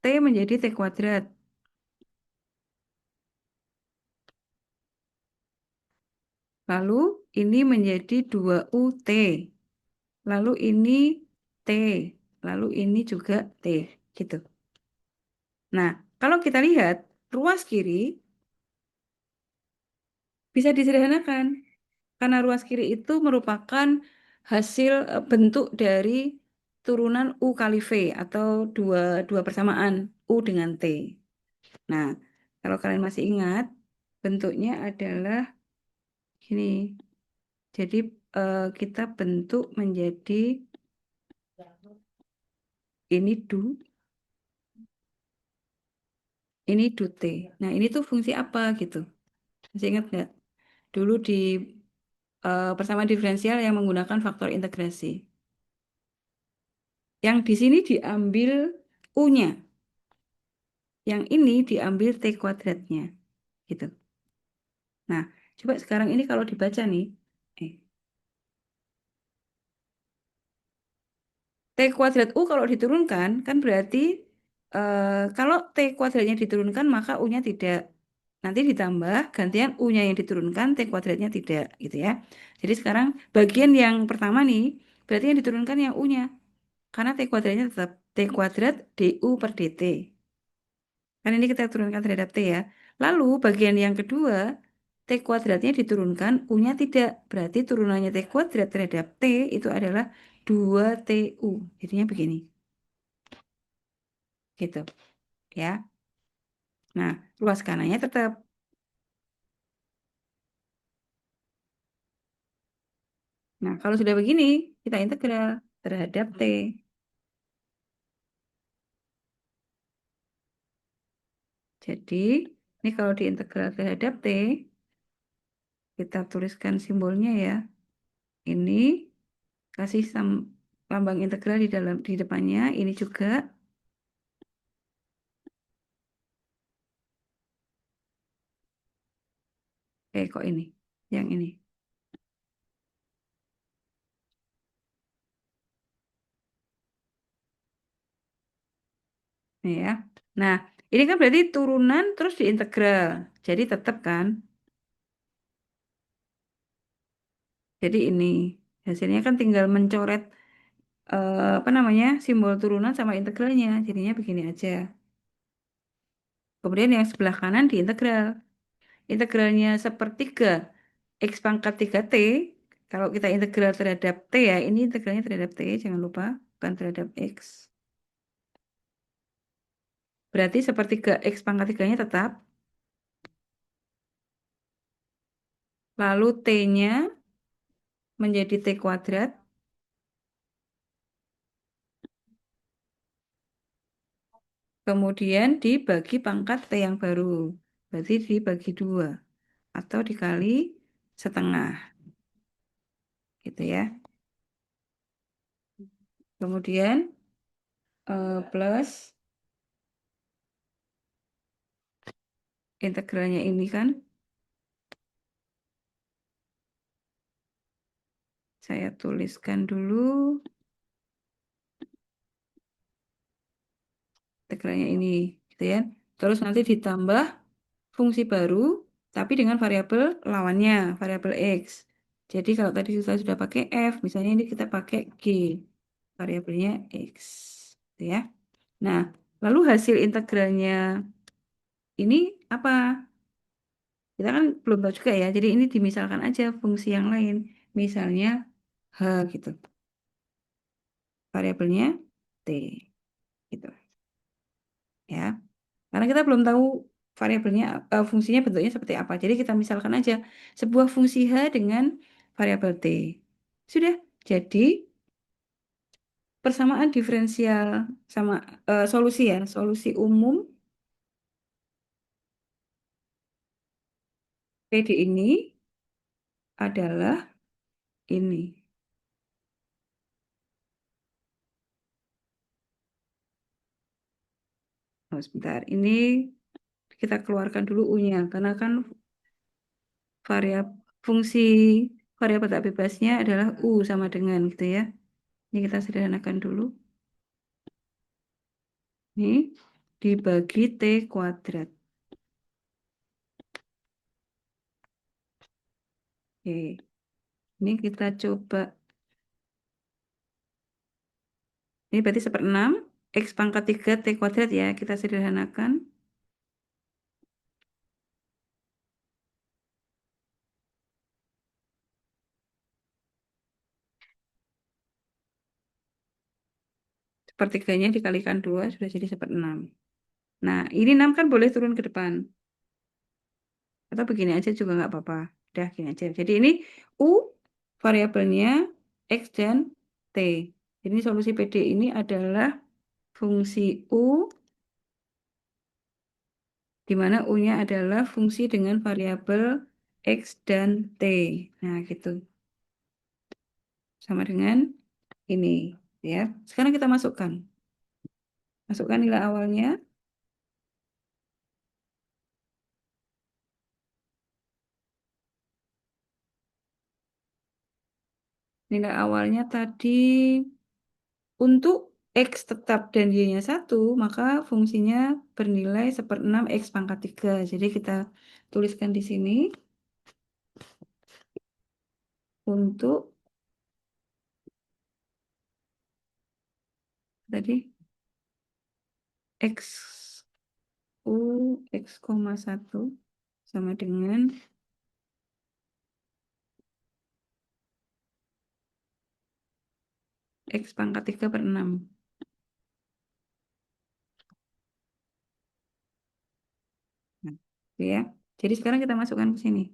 T menjadi T kuadrat. Lalu ini menjadi 2UT. Lalu ini T. Lalu ini juga T. Gitu. Nah, kalau kita lihat ruas kiri bisa disederhanakan. Karena ruas kiri itu merupakan hasil bentuk dari turunan U kali V atau dua, dua persamaan U dengan T. Nah, kalau kalian masih ingat, bentuknya adalah gini. Jadi kita bentuk menjadi ini ini do T. Nah, ini tuh fungsi apa gitu? Masih ingat nggak? Dulu di persamaan diferensial yang menggunakan faktor integrasi. Yang di sini diambil U-nya. Yang ini diambil T kuadratnya. Gitu. Nah, coba sekarang ini kalau dibaca nih. Eh, T kuadrat U kalau diturunkan, kan berarti kalau T kuadratnya diturunkan, maka U-nya tidak. Nanti ditambah, gantian U-nya yang diturunkan, T kuadratnya tidak. Gitu ya. Jadi sekarang bagian yang pertama nih, berarti yang diturunkan yang U-nya. Karena T kuadratnya tetap T kuadrat DU per DT. Kan ini kita turunkan terhadap T ya. Lalu bagian yang kedua, T kuadratnya diturunkan, U-nya tidak. Berarti turunannya T kuadrat terhadap T itu adalah 2TU. Jadinya begini. Gitu ya. Nah, luas kanannya tetap. Nah, kalau sudah begini, kita integral terhadap T. Jadi, ini kalau diintegral terhadap T, kita tuliskan simbolnya ya. Ini kasih lambang integral di dalam di depannya, ini juga. Kok ini? Yang ini. Nih ya. Nah, ini kan berarti turunan terus diintegral. Jadi tetap kan? Jadi ini hasilnya kan tinggal mencoret apa namanya simbol turunan sama integralnya. Jadinya begini aja. Kemudian yang sebelah kanan diintegral. integralnya sepertiga X pangkat 3T, kalau kita integral terhadap T ya, ini integralnya terhadap T, jangan lupa, bukan terhadap X. Berarti sepertiga X pangkat 3-nya tetap, lalu T-nya menjadi T kuadrat, kemudian dibagi pangkat T yang baru, berarti dibagi 2, atau dikali setengah, gitu ya. Kemudian plus integralnya ini kan, saya tuliskan dulu integralnya ini, gitu ya. Terus nanti ditambah fungsi baru, tapi dengan variabel lawannya, variabel X. Jadi kalau tadi kita sudah pakai F, misalnya ini kita pakai G, variabelnya X, gitu ya. Nah, lalu hasil integralnya ini apa? Kita kan belum tahu juga ya, jadi ini dimisalkan aja fungsi yang lain. Misalnya H gitu, variabelnya T, gitu ya. Karena kita belum tahu variabelnya, fungsinya bentuknya seperti apa. Jadi kita misalkan aja sebuah fungsi H dengan variabel T. Sudah. Jadi persamaan diferensial sama solusi ya, solusi umum PD ini adalah ini. Oh, sebentar. Ini kita keluarkan dulu U-nya karena kan variabel fungsi variabel tak bebasnya adalah U sama dengan gitu ya. Ini kita sederhanakan dulu. Ini dibagi T kuadrat. Oke. Ini kita coba. Ini berarti 1/6. X pangkat 3 T kuadrat ya. Kita sederhanakan. Sepertiganya dikalikan 2 sudah jadi 1/6. Nah, ini 6 kan boleh turun ke depan. Atau begini aja juga nggak apa-apa. Udah gini aja. Jadi ini U variabelnya X dan T. Jadi solusi PD ini adalah fungsi U, di mana U-nya adalah fungsi dengan variabel X dan T. Nah, gitu. Sama dengan ini. Ya. Sekarang kita masukkan. Masukkan nilai awalnya. Nilai awalnya tadi untuk X tetap dan Y-nya 1, maka fungsinya bernilai 1/6 X pangkat 3. Jadi kita tuliskan di sini untuk tadi X U X, 1 sama dengan X pangkat 3/6. Nah, gitu ya. Jadi sekarang kita masukkan ke sini.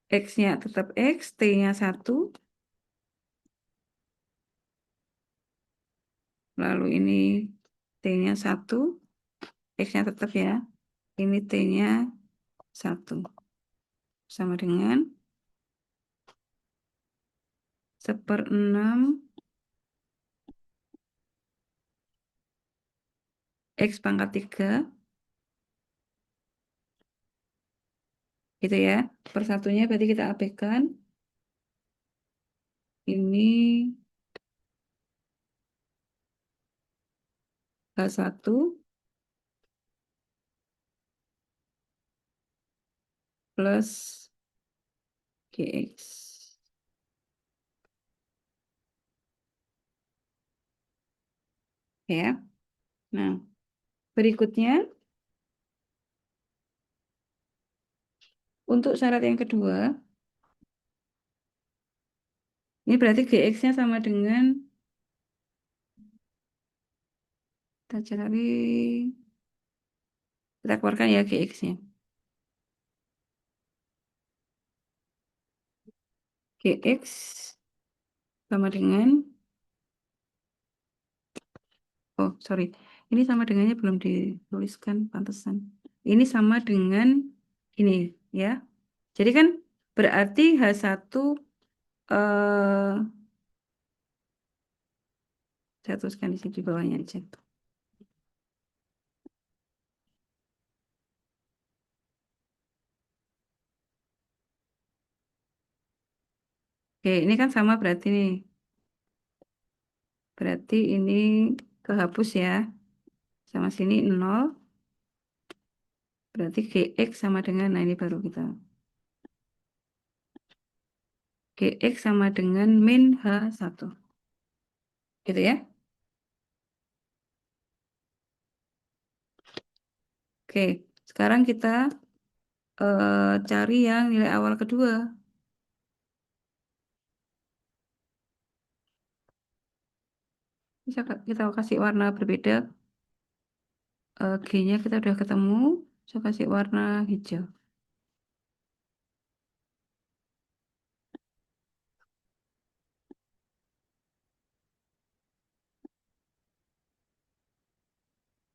X-nya tetap X, T-nya 1. Lalu ini T-nya 1, X-nya tetap ya. Ini T-nya 1. Sama dengan 1/6 X pangkat 3. Gitu ya. Persatunya berarti kita abaikan. Ini H1 plus GX. Ya. Nah, berikutnya untuk syarat yang kedua, ini berarti GX-nya sama dengan, kita cari, kita keluarkan ya GX-nya. GX sama dengan, oh sorry, ini sama dengannya belum dituliskan, pantesan. Ini sama dengan ini ya. Jadi kan berarti H1, eh, saya tuliskan di sini di bawahnya aja. Oke, ini kan sama berarti nih. Berarti ini kehapus ya. Sama sini 0. Berarti GX sama dengan, nah ini baru kita. GX sama dengan min H1. Gitu ya. Oke, sekarang kita cari yang nilai awal kedua. Bisa kita kasih warna berbeda. G-nya kita udah ketemu. Saya kasih warna hijau.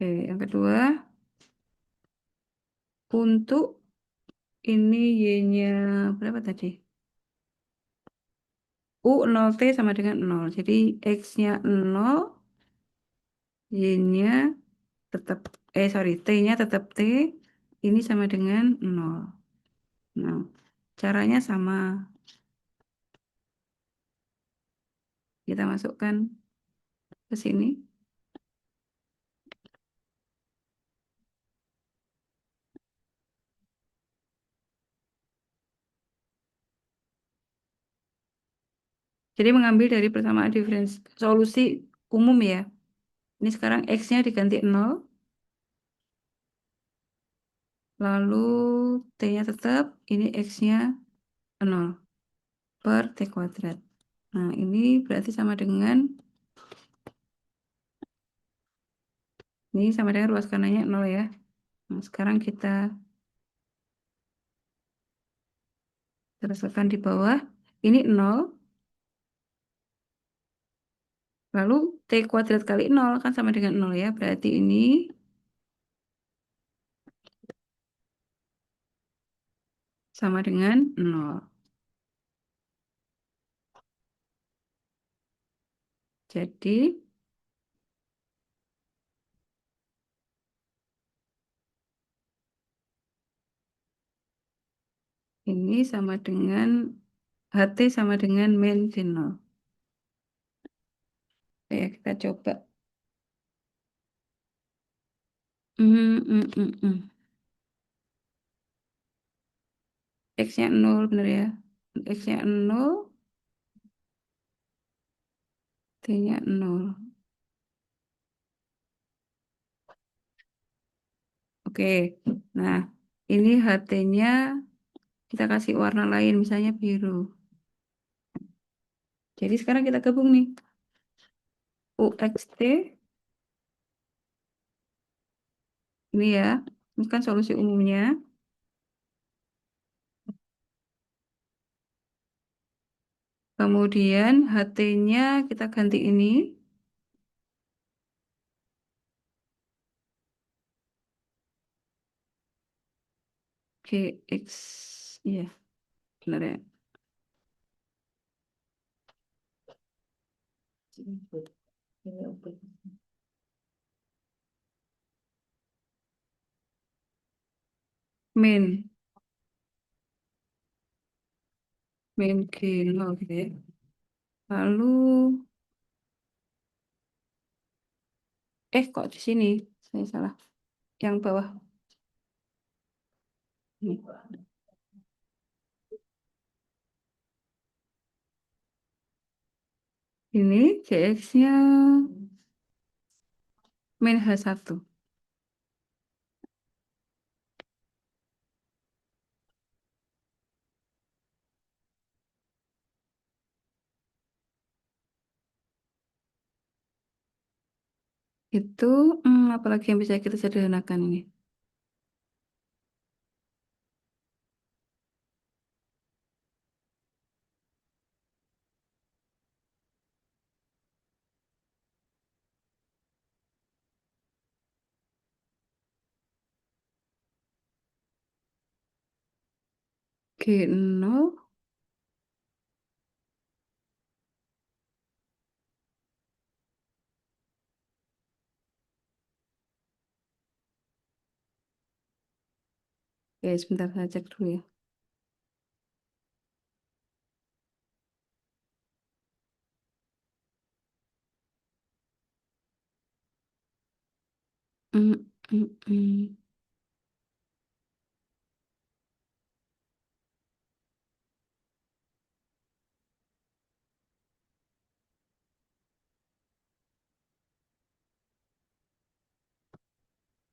Oke, yang kedua. Untuk ini Y-nya berapa tadi? U 0T sama dengan 0. Jadi X-nya 0, Y-nya tetap, sorry, T-nya tetap T. Ini sama dengan 0. Nah, caranya sama. Kita masukkan ke sini. Jadi mengambil dari persamaan diferensi solusi umum ya. Ini sekarang X-nya diganti 0. Lalu T-nya tetap. Ini X-nya 0 per T kuadrat. Nah, ini berarti sama dengan, ini sama dengan ruas kanannya 0 ya. Nah, sekarang kita teruskan di bawah. Ini 0. Lalu T kuadrat kali 0 kan sama dengan 0 ya. Berarti ini sama dengan 0. Jadi ini sama dengan HT sama dengan min sin 0. Ya, kita coba. Hmm, hmm, hmm, hmm. X-nya 0 bener ya. X-nya 0, T-nya 0. Oke. Nah, ini HT-nya kita kasih warna lain, misalnya biru. Jadi sekarang kita gabung nih. UXT, ini ya. Ini kan solusi umumnya. Kemudian HT-nya kita ganti ini. GX. Iya, benar ya. Min. Min G0 gitu ya. Lalu, kok di sini? Saya salah. Yang bawah. Ini. Ini GX-nya min H1. Itu apalagi yang bisa kita sederhanakan ini? G0. Oke, sebentar saya cek dulu ya. Mm, mm, mm.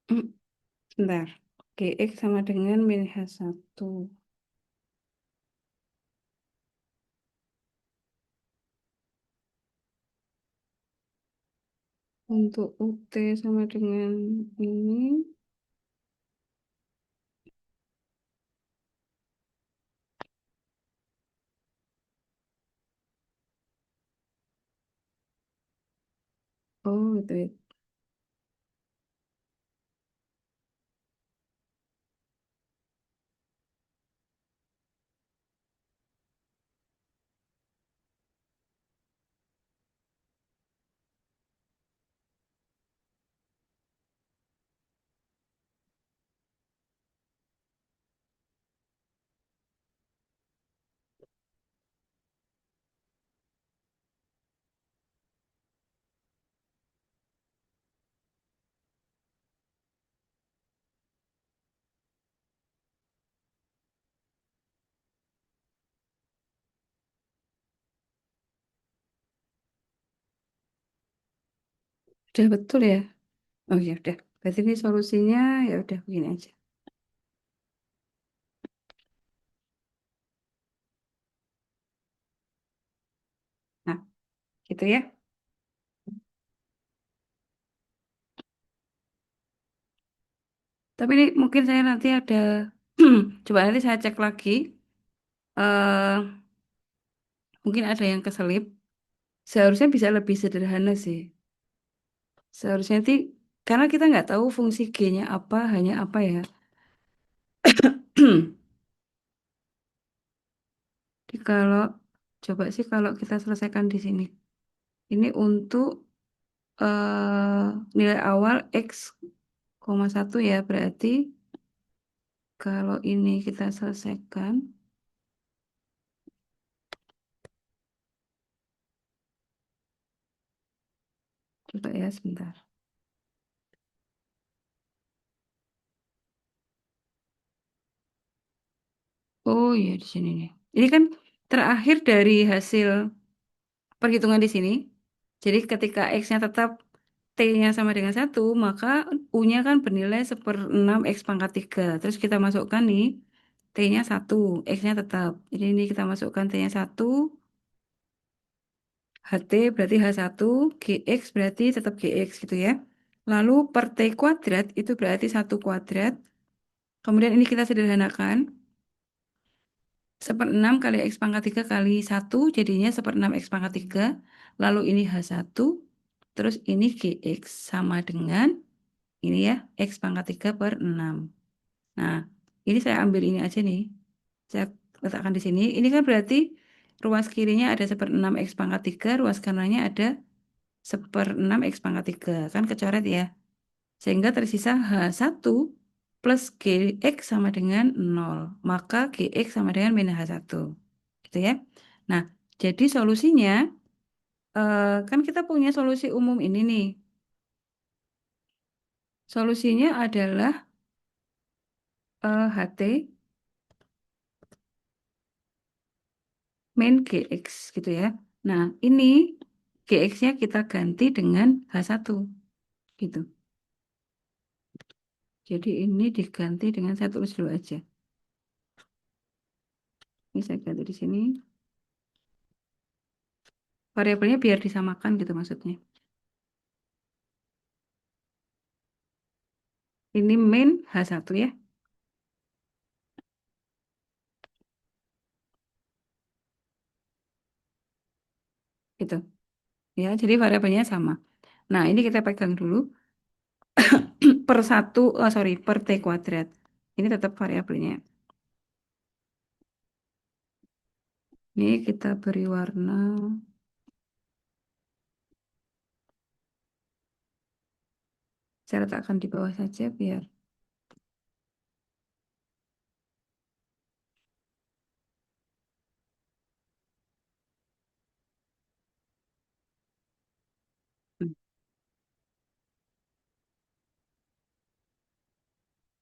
Mm, Sebentar. GX sama dengan min H1. Untuk UT sama dengan ini. Oh, gitu ya. Udah betul ya? Oh ya udah. Berarti ini solusinya ya udah begini aja. Nah, gitu ya. Tapi ini mungkin saya nanti ada coba nanti saya cek lagi. Mungkin ada yang keselip. Seharusnya bisa lebih sederhana sih. Seharusnya nanti karena kita nggak tahu fungsi G-nya apa, hanya apa ya. Jadi kalau coba sih kalau kita selesaikan di sini. Ini untuk nilai awal X,1 ya. Berarti kalau ini kita selesaikan, coba ya sebentar. Oh iya di sini nih. Ini kan terakhir dari hasil perhitungan di sini. Jadi ketika X-nya tetap T-nya sama dengan 1, maka U-nya kan bernilai 1/6 X pangkat 3. Terus kita masukkan nih, T-nya 1, X-nya tetap. Jadi ini kita masukkan T-nya 1, HT berarti H1, GX berarti tetap GX gitu ya. Lalu per T kuadrat itu berarti 1 kuadrat. Kemudian ini kita sederhanakan. 1/6 kali X pangkat 3 kali 1 jadinya 1/6 X pangkat 3. Lalu ini H1. Terus ini GX sama dengan ini ya X pangkat 3 per 6. Nah ini saya ambil ini aja nih. Saya letakkan di sini. Ini kan berarti ruas kirinya ada 1/6 X pangkat 3. Ruas kanannya ada 1/6 X pangkat 3. Kan kecoret ya. Sehingga tersisa H1 plus GX sama dengan 0. Maka GX sama dengan minus H1. Gitu ya. Nah, jadi solusinya, kan kita punya solusi umum ini nih. Solusinya adalah HT min GX gitu ya. Nah, ini GX-nya kita ganti dengan H1 gitu. Jadi ini diganti dengan saya tulis dulu aja. Ini saya ganti di sini. Variabelnya biar disamakan gitu maksudnya. Ini main H1 ya. Gitu. Ya, jadi variabelnya sama. Nah, ini kita pegang dulu per satu, oh sorry, per T kuadrat. Ini tetap variabelnya. Ini kita beri warna. Saya letakkan di bawah saja biar.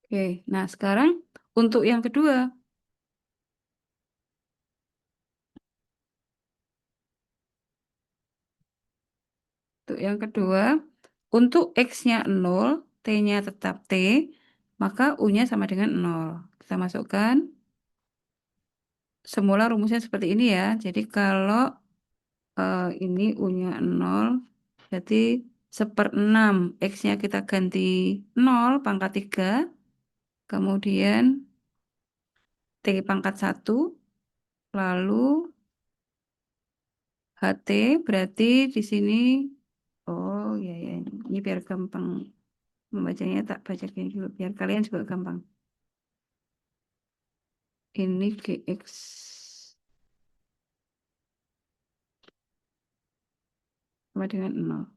Oke, nah sekarang untuk yang kedua. Untuk yang kedua, untuk X-nya 0, T-nya tetap T, maka U-nya sama dengan 0. Kita masukkan. Semula rumusnya seperti ini ya. Jadi kalau ini U-nya 0, berarti 1/6. X-nya kita ganti 0 pangkat 3. Kemudian T pangkat 1. Lalu HT berarti di sini. Oh ya ya. Ini biar gampang membacanya tak baca gini dulu. Biar kalian juga gampang. Ini GX sama dengan 0.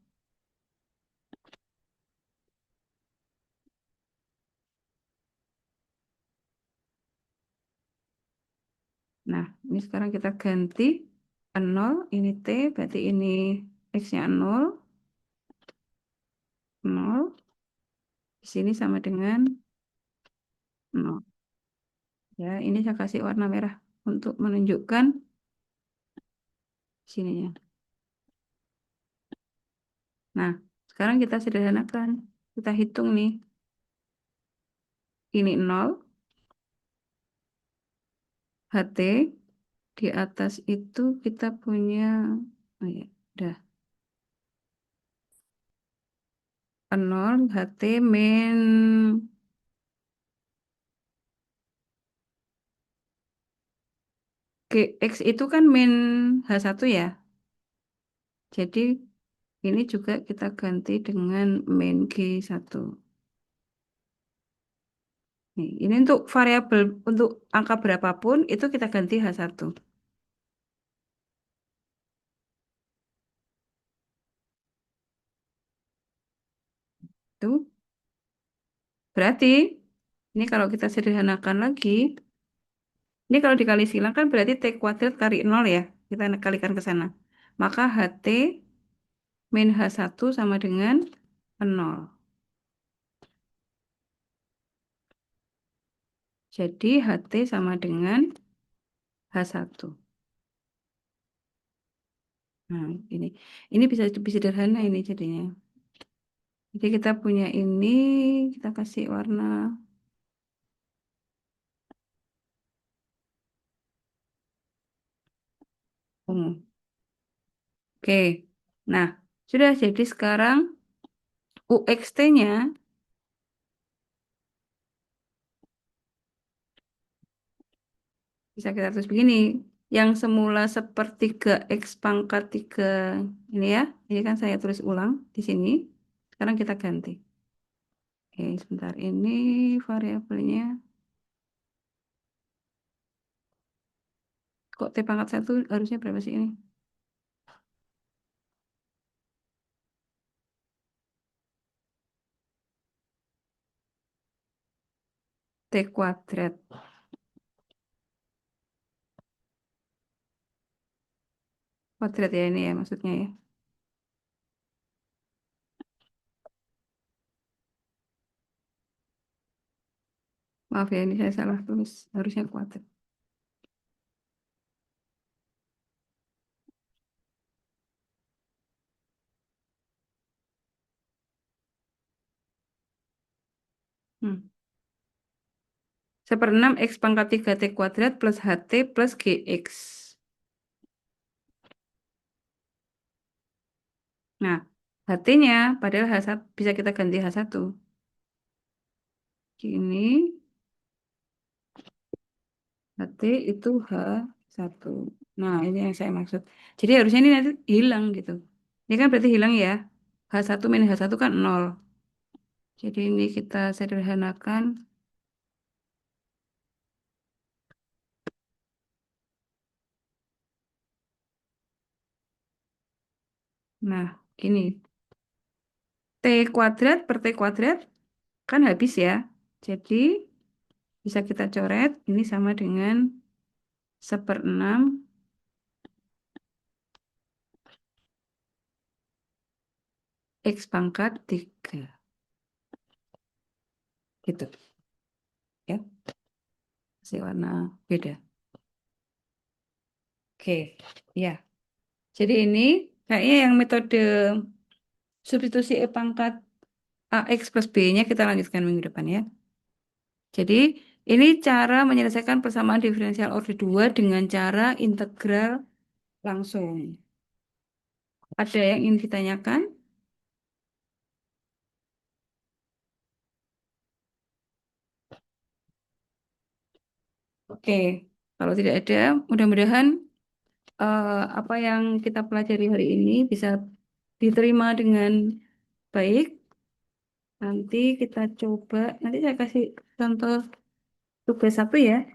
Nah, ini sekarang kita ganti 0, ini T, berarti ini X-nya 0, 0, di sini sama dengan 0. Ya, ini saya kasih warna merah untuk menunjukkan sininya. Nah, sekarang kita sederhanakan. Kita hitung nih. Ini 0, HT, di atas itu kita punya, oh ya, udah. 0, HT, min GX itu kan min H1 ya. Jadi ini juga kita ganti dengan min G1. Nih, ini untuk variabel untuk angka berapapun itu kita ganti H1. Itu berarti ini kalau kita sederhanakan lagi, ini kalau dikali silang kan berarti T kuadrat kali 0 ya. Kita kalikan ke sana. Maka HT min H1 sama dengan 0. Jadi HT sama dengan H1. Nah, ini. Ini bisa lebih sederhana ini jadinya. Jadi kita punya ini, kita kasih warna ungu. Oke, nah sudah jadi sekarang UXT-nya bisa kita tulis begini. Yang semula sepertiga X pangkat 3 ini ya. Ini kan saya tulis ulang di sini. Sekarang kita ganti. Oke, sebentar. Ini variabelnya. Kok T pangkat 1 harusnya berapa sih ini? T kuadrat. Kuadrat ya ini ya maksudnya ya. Maaf ya, ini saya salah tulis. Harusnya kuadrat. Hmm. 1/6 X pangkat 3T kuadrat plus HT plus GX. Nah, HT-nya padahal H1, bisa kita ganti H1. Ini HT itu H1. Nah, ini yang saya maksud. Jadi harusnya ini nanti hilang gitu. Ini kan berarti hilang ya. H1 minus H1 kan 0. Jadi ini kita sederhanakan. Nah, gini. T kuadrat per T kuadrat kan habis ya. Jadi bisa kita coret. Ini sama dengan 1/6 X pangkat 3. Gitu ya. Kasih warna beda. Oke, ya. Jadi ini kayaknya yang metode substitusi E pangkat AX plus B-nya kita lanjutkan minggu depan ya. Jadi ini cara menyelesaikan persamaan diferensial order 2 dengan cara integral langsung. Ada yang ingin ditanyakan? Oke, kalau tidak ada, mudah-mudahan apa yang kita pelajari hari ini bisa diterima dengan baik. Nanti kita coba, nanti saya kasih contoh tugas satu ya,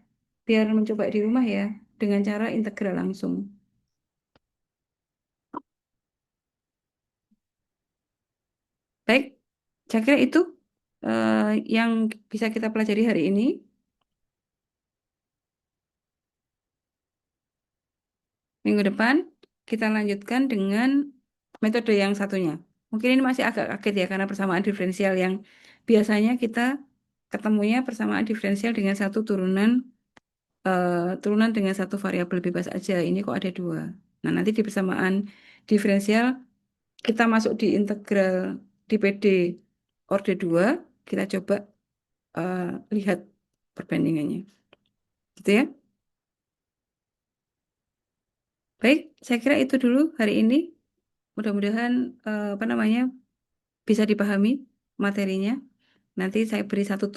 biar mencoba di rumah ya, dengan cara integral langsung. Baik, saya kira itu eh, yang bisa kita pelajari hari ini. Minggu depan kita lanjutkan dengan metode yang satunya. Mungkin ini masih agak kaget ya, karena persamaan diferensial yang biasanya kita ketemunya persamaan diferensial dengan satu turunan dengan satu variabel bebas aja. Ini kok ada dua. Nah, nanti di persamaan diferensial kita masuk di integral di PD orde 2, kita coba eh, lihat perbandingannya. Gitu ya. Baik, saya kira itu dulu hari ini. Mudah-mudahan apa namanya bisa dipahami materinya. Nanti saya beri satu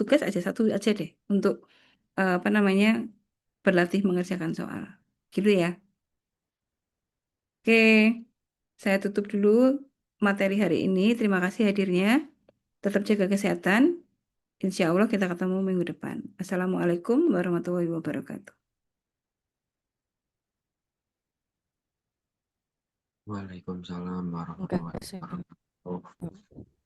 aja deh untuk apa namanya berlatih mengerjakan soal. Gitu ya. Oke, saya tutup dulu materi hari ini. Terima kasih hadirnya. Tetap jaga kesehatan. Insya Allah kita ketemu minggu depan. Assalamualaikum warahmatullahi wabarakatuh. Waalaikumsalam Oke, warahmatullahi sip. wabarakatuh.